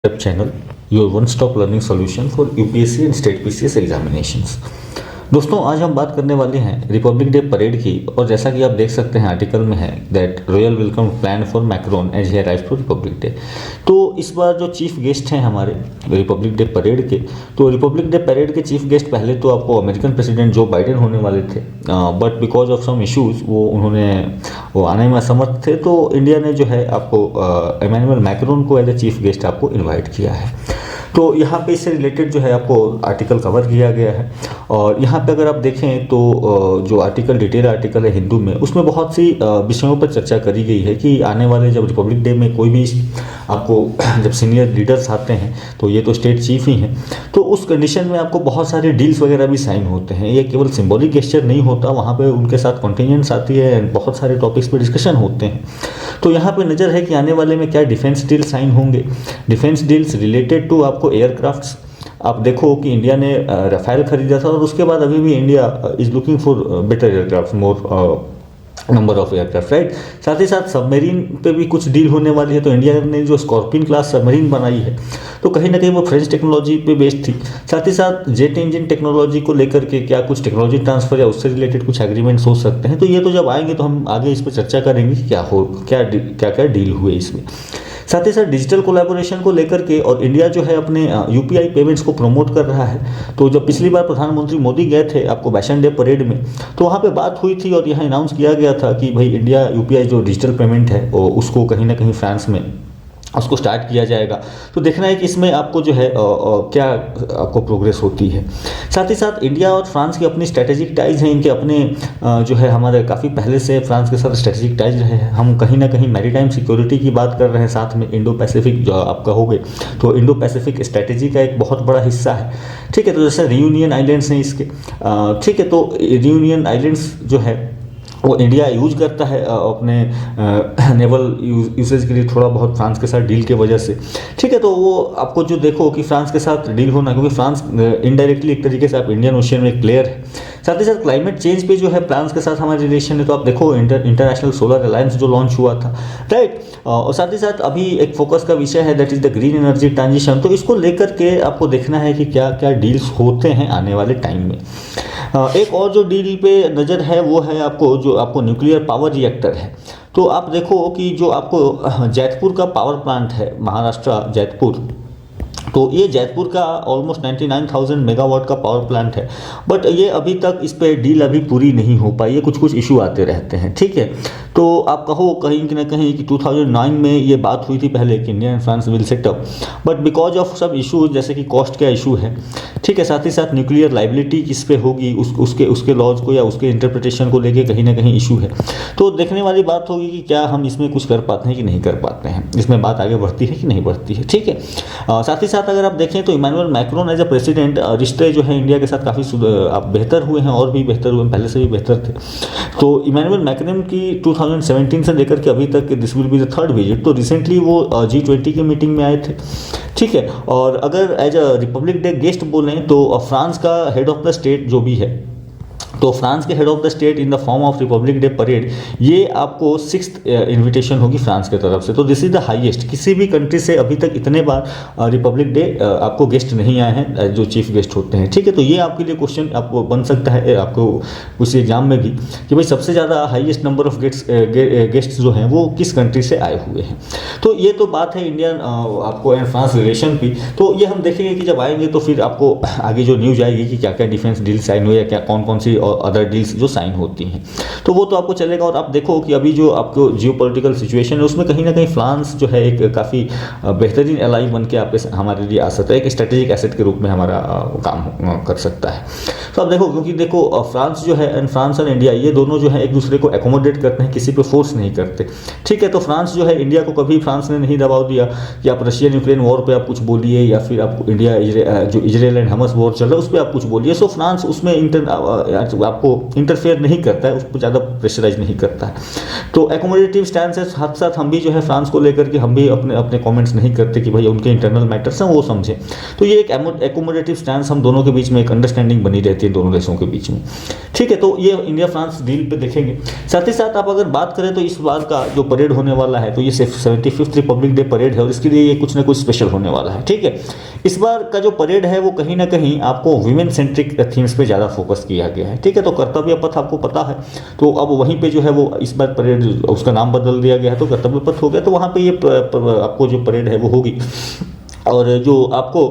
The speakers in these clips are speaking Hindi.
Web channel, your one-stop learning solution for UPSC and State PCS examinations। दोस्तों आज हम बात करने वाले हैं रिपब्लिक डे परेड की। और जैसा कि आप देख सकते हैं आर्टिकल में है that royal welcome plan for Macron as he arrives to Republic Day. तो इस बार जो चीफ गेस्ट हैं हमारे रिपब्लिक डे परेड के, तो रिपब्लिक डे परेड के चीफ गेस्ट पहले तो आपको अमेरिकन प्रेसिडेंट जो बाइडेन होने वाले थे, but because of some issues वो आने में असमर्थ थे। तो इंडिया ने जो है आपको इमैनुअल मैक्रोन को एज ए चीफ गेस्ट आपको इन्वाइट किया है। तो यहाँ पे इससे रिलेटेड जो है आपको आर्टिकल कवर किया गया है। और यहाँ पे अगर आप देखें तो जो आर्टिकल डिटेल आर्टिकल है हिंदू में, उसमें बहुत सी विषयों पर चर्चा करी गई है कि आने वाले जब रिपब्लिक डे में कोई भी आपको जब सीनियर लीडर्स आते हैं तो ये तो स्टेट चीफ ही हैं, तो उस कंडीशन में आपको बहुत सारे डील्स वगैरह भी साइन होते हैं। ये केवल सिंबॉलिक गेस्चर नहीं होता, वहाँ पे उनके साथ कॉन्टिजेंट्स आती है एंड बहुत सारे टॉपिक्स पे डिस्कशन होते हैं। तो यहाँ पे नज़र है कि आने वाले में क्या डिफेंस डील साइन होंगे, डिफेंस डील्स रिलेटेड टू आपको एयरक्राफ्ट्स। आप देखो कि इंडिया ने राफेल खरीदा था और उसके बाद अभी भी India is looking for better aircraft, more number of aircraft, right. साथ ही साथ सबमरीन पे भी कुछ डील होने वाली है। तो इंडिया ने जो स्कॉर्पियन क्लास सबमरीन बनाई है तो कहीं ना कहीं वो फ्रेंच टेक्नोलॉजी पे बेस्ड थी। साथ ही साथ जेट इंजन टेक्नोलॉजी को लेकर के क्या कुछ टेक्नोलॉजी ट्रांसफर या उससे रिलेटेड कुछ एग्रीमेंट्स हो सकते हैं। तो ये तो जब आएंगे तो हम आगे इस पर चर्चा करेंगे कि क्या डील हुए इसमें। साथ ही साथ डिजिटल कोलैबोरेशन को लेकर के, और इंडिया जो है अपने यूपीआई पेमेंट्स को प्रमोट कर रहा है। तो जब पिछली बार प्रधानमंत्री मोदी गए थे आपको वैशन डे परेड में, तो वहाँ पे बात हुई थी और यहाँ अनाउंस किया गया था कि भाई इंडिया यूपीआई जो डिजिटल पेमेंट है उसको कहीं ना कहीं फ्रांस में उसको स्टार्ट किया जाएगा। तो देखना है कि इसमें आपको जो है क्या आपको प्रोग्रेस होती है। साथ ही साथ इंडिया और फ्रांस की अपनी स्ट्रेटेजिक टाइज हैं, इनके अपने जो है हमारे काफ़ी पहले से फ्रांस के साथ स्ट्रेटेजिक टाइज रहे हैं। हम कहीं ना कहीं मैरीटाइम सिक्योरिटी की बात कर रहे हैं, साथ में इंडो पैसिफिक जो आप कहोगे तो इंडो पैसिफिक स्ट्रेटेजी का एक बहुत बड़ा हिस्सा है। ठीक है, तो जैसे रियूनियन आइलैंड्स हैं इसके, ठीक है, तो रियूनियन आइलैंड्स जो है वो इंडिया यूज करता है अपने नेवल यूसेज के लिए थोड़ा बहुत फ्रांस के साथ डील के वजह से। ठीक है, तो वो आपको जो देखो कि फ्रांस के साथ डील होना, क्योंकि फ्रांस इनडायरेक्टली एक तरीके से आप इंडियन ओशियन में एक प्लेयर है। साथ ही साथ क्लाइमेट चेंज पे जो है फ्रांस के साथ हमारे रिलेशन है। तो आप देखो इंटरनेशनल सोलर अलायंस जो लॉन्च हुआ था, राइट। और साथ ही साथ अभी एक फोकस का विषय है that is the green energy transition. तो इसको लेकर के आपको देखना है कि क्या क्या डील्स होते हैं आने वाले टाइम में। एक और जो डील पे नज़र है वो है आपको न्यूक्लियर पावर रिएक्टर है। तो आप देखो कि जो आपको जैतपुर का पावर प्लांट है, महाराष्ट्र जैतपुर, तो ये जैतपुर का ऑलमोस्ट 99,000 मेगावाट का पावर प्लांट है। बट ये अभी तक इस पे डील अभी पूरी नहीं हो पाई है, कुछ इशू आते रहते हैं। ठीक है, तो आप कहो कहीं ना कहीं कि 2009 में ये बात हुई थी पहले कि India and France will set up, but because of सब इशूज जैसे कि कॉस्ट का इशू है। ठीक है, साथ ही साथ न्यूक्लियर लाइबिलिटी किस पे होगी, उसके लॉज को या उसके इंटरप्रिटेशन को लेके कहीं ना कहीं इशू है। तो देखने वाली बात होगी कि क्या हम इसमें कुछ कर पाते हैं कि नहीं कर पाते हैं, इसमें बात आगे बढ़ती है कि नहीं बढ़ती है। ठीक है, साथ ही साथ अगर आप देखें तो Emmanuel Macron as a president, रिश्ते जो है इंडिया के साथ काफ़ी आप बेहतर हुए हैं, और भी बेहतर हुए, पहले से भी बेहतर थे। तो इमैनुअल मैक्रोन की 2017 से लेकर के अभी तक this will be the third visit. तो रिसेंटली वो G20 की मीटिंग में आए थे। ठीक है, और अगर as a Republic Day guest बोलें तो फ्रांस का हेड ऑफ द स्टेट जो भी है, तो फ्रांस के head of the state in the form of Republic day parade, ये आपको 6th इन्विटेशन होगी फ्रांस के तरफ से। तो दिस इज द हाईएस्ट, किसी भी कंट्री से अभी तक इतने बार रिपब्लिक डे आपको गेस्ट नहीं आए हैं जो चीफ गेस्ट होते हैं। ठीक है, तो ये आपके लिए क्वेश्चन आपको बन सकता है आपको उस एग्जाम में भी कि भाई सबसे ज़्यादा हाईएस्ट नंबर ऑफ गेस्ट जो हैं वो किस कंट्री से आए हुए हैं। तो ये तो बात है इंडियन आपको एंड फ्रांस रिलेशन की। तो ये हम देखेंगे कि जब आएंगे तो फिर आपको आगे जो न्यूज़ आएगी कि क्या क्या डिफेंस डील साइन हुए या क्या कौन कौन सी अदर डील्स जो साइन होती हैं, तो वो तो आपको चलेगा। और आप देखो कि अभी जो आपको जियोपॉलिटिकल सिचुएशन है उसमें कहीं ना कहीं फ्रांस जो है एक काफ़ी बेहतरीन एलाई बन के आपके हमारे लिए आ सकता है, एक स्ट्रेटेजिक एसेट के रूप में हमारा काम कर सकता है। तो आप देखो, क्योंकि देखो फ्रांस जो है एंड फ्रांस और इंडिया ये दोनों जो है एक दूसरे को एकोमोडेट करते हैं, किसी पे फोर्स नहीं करते। ठीक है, तो फ्रांस जो है इंडिया को कभी फ्रांस ने नहीं दबाव दिया कि आप रशियन यूक्रेन वॉर पे आप कुछ बोलिए, या फिर आप इंडिया जो इजराइल एंड हमास वॉर चल रहा है उस पर आप कुछ बोलिए। सो फ्रांस उसमें आपको इंटरफेयर नहीं करता है, उसको ज़्यादा प्रेशराइज नहीं करता है। तो एकोमोडेटिव स्टैंड है, साथ साथ हम भी जो है फ्रांस को लेकर के हम भी अपने अपने कमेंट्स नहीं करते कि भाई उनके इंटरनल मैटर्स हैं वो समझें। तो ये एक एकोमोडेटिव स्टैंड हम दोनों के बीच में एक अंडरस्टैंडिंग बनी रहती है दोनों देशों के बीच में, ठीक है। तो ये इंडिया फ्रांस डील पे देखेंगे। साथ ही साथ आप अगर बात करें तो इस बार का जो परेड होने वाला है तो ये 75th रिपब्लिक डे परेड है और इसके लिए ये कुछ ना कुछ स्पेशल होने वाला है, ठीक है। इस बार का जो परेड है वो कहीं ना कहीं आपको वीमेन सेंट्रिक थीम्स पे ज़्यादा फोकस किया गया है, ठीक है। तो कर्तव्य पथ आपको पता है, तो अब वहीं पे जो है वो इस बार परेड उसका नाम बदल दिया गया है, तो कर्तव्य पथ हो गया, तो वहाँ पे ये आपको जो परेड है वो होगी। और जो आपको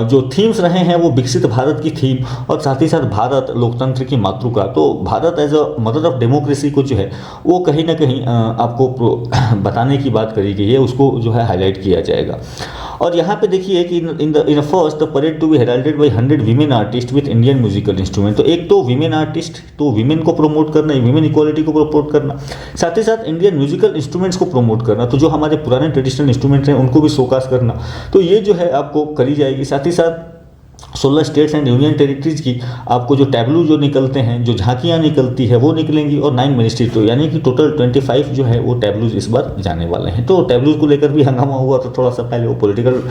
जो थीम्स रहे हैं वो विकसित भारत की थीम और साथ ही साथ भारत लोकतंत्र की मातृका, तो Bharat as a mother of democracy को जो है वो कहीं ना कहीं आपको बताने की बात करी गई है, उसको जो है हाईलाइट किया जाएगा। और यहाँ पे देखिए कि in first the parade to be heralded by 100 women artist with Indian musical instrument. तो एक तो वीमेन आर्टिस्ट, तो वीमेन को प्रमोट करना, वीमेन इक्वालिटी को प्रमोट करना, साथ ही साथ इंडियन म्यूजिकल इंस्ट्रूमेंट्स को प्रमोट करना, तो जो हमारे पुराने ट्रेडिशनल इंस्ट्रूमेंट्स हैं उनको भी शोकास करना, तो ये जो है आपको करी जाएगी। साथ ही साथ 16 स्टेट्स एंड यूनियन टेरिटरीज की आपको जो टैबलू जो निकलते हैं, जो झांकियाँ निकलती है वो निकलेंगी, और 9 मिनिस्ट्री, तो यानी कि टोटल 25 जो है वो टैबलूज इस बार जाने वाले हैं। तो टैबलूज को लेकर भी हंगामा हुआ था थोड़ा सा पहले, वो पॉलिटिकल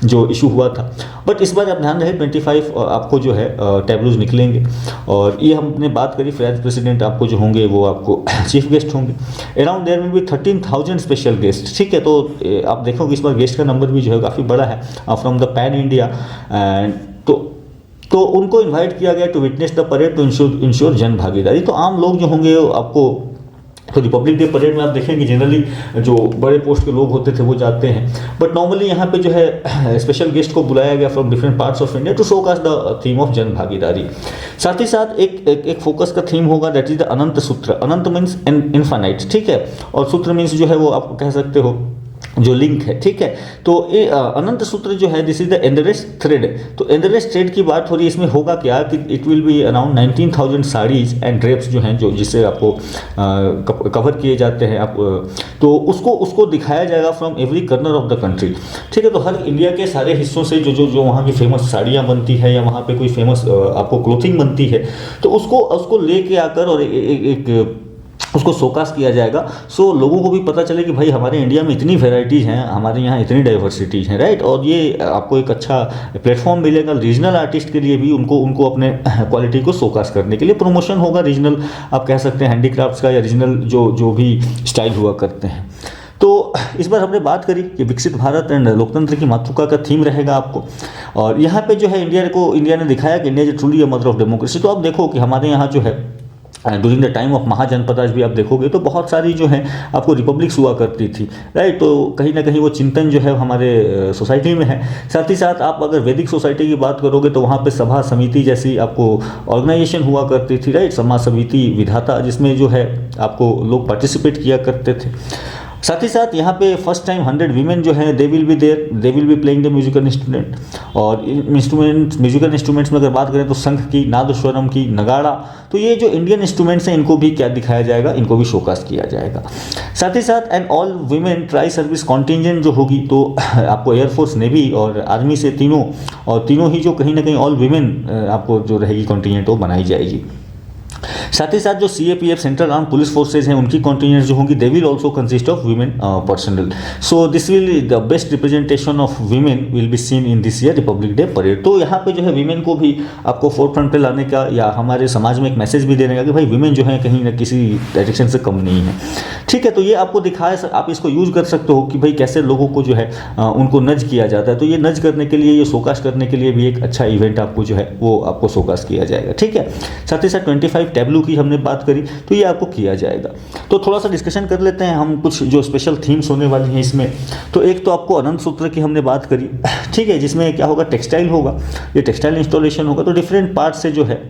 जो इशू हुआ था, बट इस बार आप ध्यान रहे 25 आपको जो है टैबलूज निकलेंगे। और ये हमने बात करी फ्रेंच प्रेसिडेंट आपको जो होंगे वो आपको चीफ गेस्ट होंगे। Around there will be 13,000 special guest, ठीक है। तो आप देखोगे इस बार गेस्ट का नंबर भी जो है काफ़ी बड़ा है from the pan India, and तो उनको इनवाइट किया गया to witness the parade to ensure जन भागीदारी। तो आम लोग जो होंगे आपको, तो रिपब्लिक डे परेड में आप देखेंगे जनरली जो बड़े पोस्ट के लोग होते थे वो जाते हैं, बट नॉर्मली यहाँ पे जो है स्पेशल गेस्ट को बुलाया गया from different parts of India to showcase the theme of जन भागीदारी। साथ ही साथ एक फोकस का थीम होगा, दैट इज द अनंत सूत्र। अनंत मीन्स इनफाइनाइट, ठीक है, और सूत्र मीन्स जो है वो आप कह सकते हो जो लिंक है, ठीक है। तो ये अनंत सूत्र जो है this is the endless thread. तो एंडलेस थ्रेड की बात हो रही है, इसमें होगा क्या कि it will be around 19,000 saris and drapes जो हैं, जो जिससे आपको कवर किए जाते हैं आप, तो उसको दिखाया जाएगा from every corner of the country, ठीक है। तो हर इंडिया के सारे हिस्सों से जो वहाँ की फेमस साड़ियाँ बनती है या वहाँ पे कोई फेमस आपको क्लोथिंग बनती है, तो उसको लेके आकर और एक उसको शोकास किया जाएगा, सो लोगों को भी पता चले कि भाई हमारे इंडिया में इतनी वेराइटीज़ हैं, हमारे यहाँ इतनी डाइवर्सिटीज़ हैं, राइट। और ये आपको एक अच्छा प्लेटफॉर्म मिलेगा रीजनल आर्टिस्ट के लिए भी, उनको अपने क्वालिटी को शोकास करने के लिए प्रमोशन होगा रीजनल, आप कह सकते हैं हैंडीक्राफ्ट्स का या रीजनल जो भी स्टाइल हुआ करते हैं। तो इस बार हमने बात करी कि विकसित भारत एंड लोकतंत्र की मातृका का थीम रहेगा आपको, और यहाँ पे जो है इंडिया ने दिखाया कि India is truly a mother of democracy. तो आप देखो कि हमारे यहाँ जो है ड्यूरिंग द टाइम ऑफ महाजनपद भी आप देखोगे तो बहुत सारी जो है आपको रिपब्लिक्स हुआ करती थी, राइट। तो कहीं ना कहीं वो चिंतन जो है हमारे सोसाइटी में है। साथ ही साथ आप अगर वैदिक सोसाइटी की बात करोगे तो वहाँ पे सभा समिति जैसी आपको ऑर्गेनाइजेशन हुआ करती थी, राइट, सभा समिति विधाता, जिसमें जो है आपको लोग पार्टिसिपेट किया करते थे। साथ ही साथ यहाँ पे फर्स्ट टाइम 100 वीमेन जो हैं they will be there, they will be playing the musical instrument. और म्यूजिकल इंस्ट्रूमेंट्स में अगर बात करें तो शंख की, नादस्वरम की, नगाड़ा, तो ये जो इंडियन इंस्ट्रूमेंट्स हैं इनको भी क्या दिखाया जाएगा, इनको भी शोकास किया जाएगा। साथ ही साथ and all women tri service contingent जो होगी, तो आपको एयरफोर्स, नेवी और आर्मी से तीनों ही जो कहीं ना कहीं ऑल वीमेन आपको जो रहेगी कॉन्टिजेंट वो बनाई जाएगी। साथ ही साथ जो CAPF central arm police forces हैं उनकी कॉन्टिजेंट जो होंगी they will also consist of women personal. So this will the best representation of women will be seen in this year Republic day parade. तो यहाँ पे जो है वीमेन को भी आपको फोर्थ फ्रंट पे लाने का या हमारे समाज में एक मैसेज भी देने का कि भाई वीमेन जो है कहीं ना किसी डायरेक्शन से कम नहीं है, ठीक है। तो ये आपको दिखाया, आप इसको यूज कर सकते हो कि भाई कैसे लोगों को जो है उनको नज किया जाता है। तो ये नज करने के लिए, ये शोकास करने के लिए भी एक अच्छा इवेंट आपको जो है वो आपको शोकास किया जाएगा, ठीक है। साथ ही साथ 25 टैबलू की हमने बात करी, तो ये आपको किया जाएगा। तो थोड़ा सा डिस्कशन कर लेते हैं हम कुछ जो स्पेशल थीम्स होने वाली हैं इसमें। तो एक तो आपको अनंत सूत्र की हमने बात करी, ठीक है, जिसमें क्या होगा, टेक्सटाइल होगा, ये टेक्सटाइल इंस्टॉलेशन होगा। तो डिफरेंट पार्ट से जो है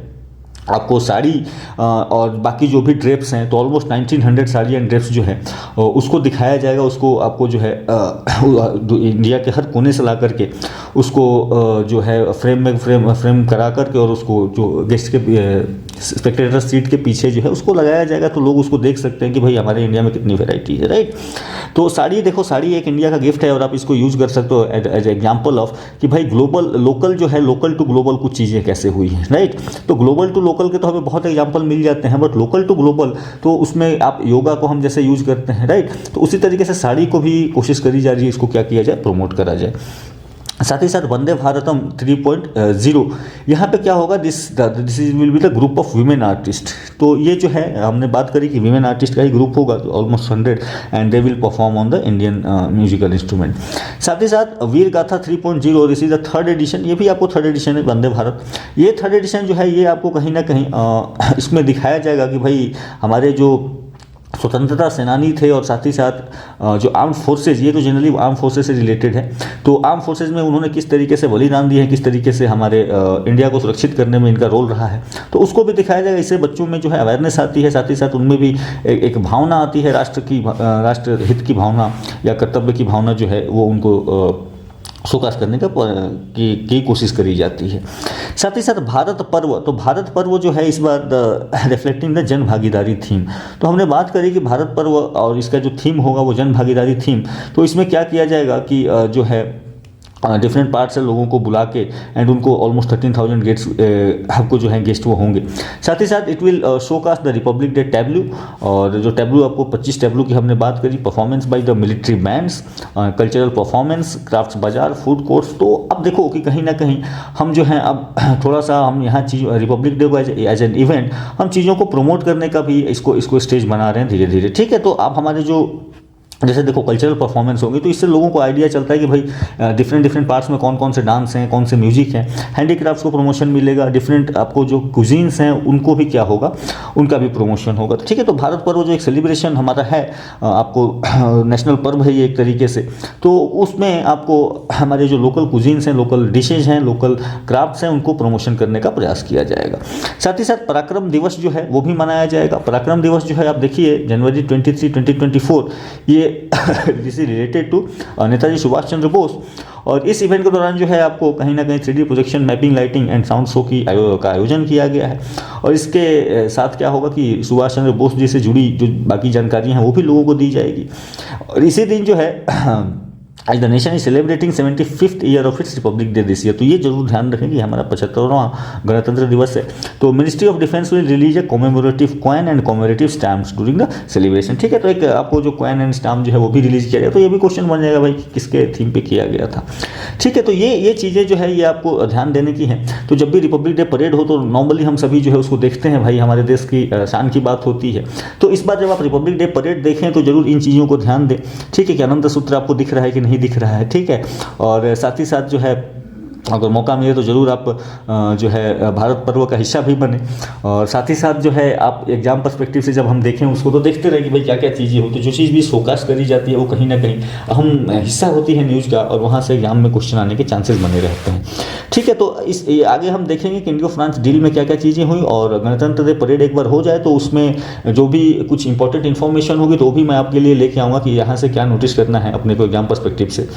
आपको साड़ी और बाकी जो भी ड्रेप्स हैं, तो ऑलमोस्ट 1900 साड़ी एंड ड्रेप्स जो है उसको दिखाया जाएगा। उसको आपको जो है इंडिया के हर कोने से ला करके उसको जो है फ्रेम करा करके और उसको जो गेस्ट के स्पेक्टेटर सीट के पीछे जो है उसको लगाया जाएगा, तो लोग उसको देख सकते हैं कि भाई हमारे इंडिया में कितनी वैरायटी है, राइट। तो साड़ी देखो, साड़ी एक इंडिया का गिफ्ट है और आप इसको यूज़ कर सकते हो एज एग्जाम्पल ऑफ कि भाई ग्लोबल लोकल जो है, लोकल टू ग्लोबल कुछ चीज़ें कैसे हुई हैं, राइट। तो ग्लोबल टू लोकल के तो हमें बहुत एग्जाम्पल मिल जाते हैं, बट लोकल टू ग्लोबल तो उसमें आप योगा को हम जैसे यूज़ करते हैं, राइट। तो उसी तरीके से साड़ी को भी कोशिश करी जा रही है, इसको क्या किया जाए, प्रमोट करा जाए। साथ ही साथ वंदे भारतम 3.0 यहाँ पे क्या होगा, this will be the group of women artist. तो ये जो है हमने बात करी कि वीमेन आर्टिस्ट का ही ग्रुप होगा, तो almost 100, and they will perform on the Indian musical instrument. साथ ही साथ वीर गाथा 3.0, this is the 3rd addition, ये भी आपको 3rd एडिशन है वंदे भारत। ये 3rd एडिशन जो है ये आपको कहीं ना कहीं इसमें दिखाया जाएगा कि भाई हमारे जो स्वतंत्रता सेनानी थे और साथ ही साथ जो आर्म फोर्सेज, ये तो जनरली आर्म फोर्सेज से रिलेटेड है, तो आर्म फोर्सेज में उन्होंने किस तरीके से बलिदान दिए हैं, किस तरीके से हमारे इंडिया को सुरक्षित करने में इनका रोल रहा है, तो उसको भी दिखाया जाएगा। इससे बच्चों में जो है अवेयरनेस आती है, साथ ही साथ उनमें भी एक भावना आती है, राष्ट्र हित की भावना या कर्तव्य की भावना जो है वो उनको शोकास करने की कोशिश करी जाती है। साथ ही साथ भारत पर्व, तो भारत पर्व जो है इस बार रिफ्लेक्टिंग द जन भागीदारी थीम। तो हमने बात करी कि भारत पर्व और इसका जो थीम होगा वो जन भागीदारी थीम। तो इसमें क्या किया जाएगा कि जो है डिफरेंट पार्ट से लोगों को बुला के एंड उनको ऑलमोस्ट 13,000 गेट्स आपको जो है गेस्ट वो होंगे। साथ ही साथ it will showcase the Republic Day tableau, और जो टैब्लू आपको 25 टैब्लू की हमने बात करी, performance by the military bands, cultural performance, crafts बाजार, फूड कोर्ट्स। तो अब देखो कि कहीं ना कहीं हम जो है अब थोड़ा सा हम यहाँ चीज़ रिपब्लिक डे को एज एन इवेंट हम चीज़ों को प्रमोट करने का भी इसको स्टेज बना रहे हैं धीरे धीरे, ठीक है। तो आप हमारे जो जैसे देखो कल्चरल परफॉर्मेंस होगी तो इससे लोगों को आइडिया चलता है कि भाई डिफरेंट पार्ट्स में कौन कौन से डांस हैं, कौन से म्यूजिक हैं, हैंडीक्राफ्ट्स को प्रमोशन मिलेगा, डिफरेंट आपको जो कुजीन्स हैं उनको भी क्या होगा, उनका भी प्रमोशन होगा, तो ठीक है। तो भारत पर्व जो एक सेलिब्रेशन हमारा है, आपको नेशनल पर्व है ये एक तरीके से, तो उसमें आपको हमारे जो लोकल कुजीन्स हैं, लोकल डिशेज हैं, लोकल क्राफ्ट्स हैं, उनको प्रमोशन करने का प्रयास किया जाएगा। साथ ही साथ पराक्रम दिवस जो है वो भी मनाया जाएगा। पराक्रम दिवस जो है आप देखिए जनवरी 23, 2024 ये this is related to Netaji Subhash Chandra Bose, और इस इवेंट के दौरान जो है आपको कहीं ना कहीं 3D projection, mapping, lighting and sound show का आयोजन किया गया है। और इसके साथ क्या होगा कि सुभाष चंद्र बोस जी से जुड़ी जो बाकी जानकारियाँ हैं वो भी लोगों को दी जाएगी। और इसी दिन जो है आज the nation is celebrating 75th year of its Republic day this year. तो ये जरूर ध्यान रखें कि हमारा 75वां गणतंत्र दिवस है। तो ministry of defence will release a commemorative coin and commemorative stamps during the celebration, ठीक है। तो एक आपको जो कॉइन एंड स्टैम्प जो है वो भी रिलीज किया जाएगा। तो ये भी क्वेश्चन बन जाएगा भाई किसके थीम पे किया गया था, ठीक है। तो ये चीज़ें जो है ये आपको ध्यान देने की हैं। तो जब भी रिपब्लिक डे परेड हो तो नॉर्मली हम सभी जो है उसको देखते हैं, भाई हमारे देश की शान की बात होती है। तो इस बार जब आप रिपब्लिक डे परेड देखें तो जरूर इन चीज़ों को ध्यान दें, ठीक है। कि आनंद सूत्र आपको दिख रहा है कि नहीं दिख रहा है, ठीक है। और साथ ही साथ जो है अगर मौका मिले तो ज़रूर आप जो है भारत पर्व का हिस्सा भी बने। और साथ ही साथ जो है आप एग्जाम पर्सपेक्टिव से जब हम देखें उसको तो देखते रहे कि भाई क्या क्या चीज़ें होती है, जो चीज़ भी फोकस करी जाती है वो कहीं ना कहीं अहम हिस्सा होती है न्यूज़ का, और वहाँ से एग्जाम में क्वेश्चन आने के चांसेस बने रहते हैं, ठीक है। तो इस आगे हम देखेंगे कि इंडिया फ्रांस डील में क्या क्या चीज़ें हुई, और गणतंत्र डे परेड एक बार हो जाए तो उसमें जो भी कुछ इंपॉर्टेंट इन्फॉर्मेशन होगी तो वो भी मैं आपके लिए लेके आऊँगा कि यहाँ से क्या नोटिस करना है अपने को एग्जाम पर्सपेक्टिव से,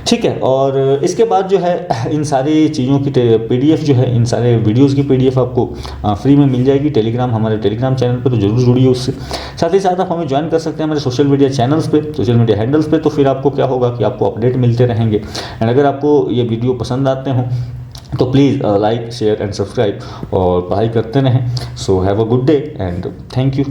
ठीक है। और इसके बाद जो है इन सारी चीज़ों की PDF जो है, इन सारे वीडियोज़ की PDF आपको फ्री में मिल जाएगी हमारे टेलीग्राम चैनल पर, तो जरूर जुड़िए उससे। साथ ही साथ आप हमें ज्वाइन कर सकते हैं हमारे सोशल मीडिया चैनल्स पे, सोशल मीडिया हैंडल्स पे। तो फिर आपको क्या होगा कि आपको अपडेट मिलते रहेंगे। एंड अगर आपको ये वीडियो पसंद आते हों तो please like, share and subscribe और पढ़ाई करते रहें। So have a good day and thank you.